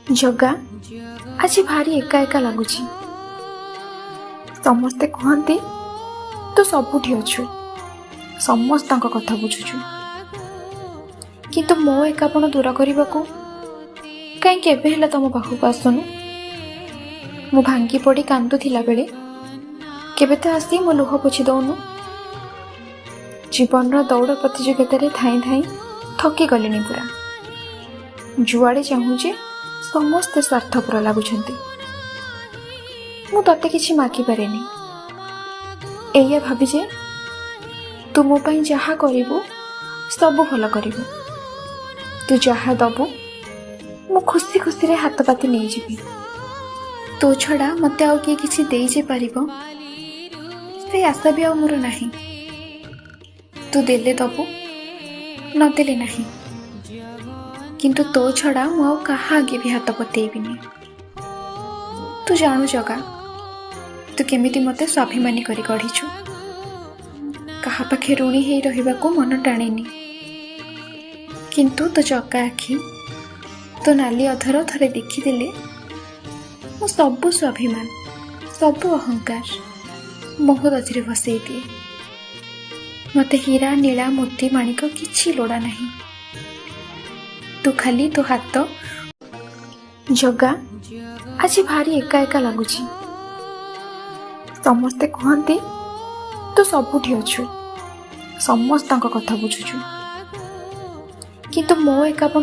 ଜଗା ଆଜି ଭାରି ଏକା ଏକା ଲାଗୁଛି। ସମସ୍ତେ କୁହନ୍ତି ତୁ ସବୁଠି ଅଛୁ, ସମସ୍ତଙ୍କ କଥା ବୁଝୁଛୁ, କିନ୍ତୁ ମୋ ଏକାପଣ ଦୂର କରିବାକୁ କାହିଁ କେବେ ହେଲା ତମ ପାଖକୁ ଆସୁନୁ। ମୁଁ ଭାଙ୍ଗି ପଡ଼ି କାନ୍ଦୁଥିଲା ବେଳେ କେବେ ତ ଆସି ମୋ ଲୁହ ପୋଛି ଦଉନୁ। ଜୀବନର ଦୌଡ଼ ପ୍ରତିଯୋଗିତାରେ ଧାଇଁ ଧାଇଁ ଥକି ଗଲିଣି ପୁରା। ଯୁଆଡ଼େ ଚାହୁଁଛି ସମସ୍ତେ ସ୍ୱାର୍ଥପର ଲାଗୁଛନ୍ତି। ମୁଁ ତତେ କିଛି ମାଗିପାରେନି, ଏଇଆ ଭାବି ଯେ ତୁ ମୋ ପାଇଁ ଯାହା କରିବୁ ସବୁ ଭଲ କରିବୁ। ତୁ ଯାହା ଦବୁ ମୁଁ ଖୁସି ଖୁସିରେ ହାତ ପାତି ନେଇଯିବି। ତୋ ଛଡ଼ା ମୋତେ ଆଉ କିଏ କିଛି ଦେଇଯାଇପାରିବ ସେ ଆଶା ବି ଆଉ ମୋର ନାହିଁ। ତୁ ଦେଲେ ଦବୁ, ନଦେଲେ ନାହିଁ, କିନ୍ତୁ ତୋ ଛଡ଼ା ମୁଁ ଆଉ କାହା ଆଗେ ବି ହାତ ପତେଇବିନି। ତୁ ଜାଣୁ ଜଗା, ତୁ କେମିତି ମୋତେ ସ୍ୱାଭିମାନୀ କରି ଗଢ଼ିଛୁ। କାହା ପାଖେ ଋଣୀ ହେଇ ରହିବାକୁ ମନ ଟାଣେନି, କିନ୍ତୁ ତୋ ଚକା ଆଖି, ତୋ ନାଲି ଅଧର ଥରେ ଦେଖିଦେଲେ ମୁଁ ସବୁ ସ୍ୱାଭିମାନ, ସବୁ ଅହଙ୍କାର ମୋହଦଧିରେ ଭସେଇ ଦିଏ। ମୋତେ ହୀରା ନୀଳା ମୋତି ମାଣିକ କିଛି ଲୋଡ଼ା ନାହିଁ, ତୁ ଖାଲି ତୋ ହାତ। ଜଗା ଆଜି ଭାରି ଏକା ଏକା ଲାଗୁଛି। ସମସ୍ତେ କୁହନ୍ତି ତୁ ସବୁଠି ଅଛୁ, ସମସ୍ତଙ୍କ କଥା ବୁଝୁଛୁ, କିନ୍ତୁ ମୋ ଏକାପଣ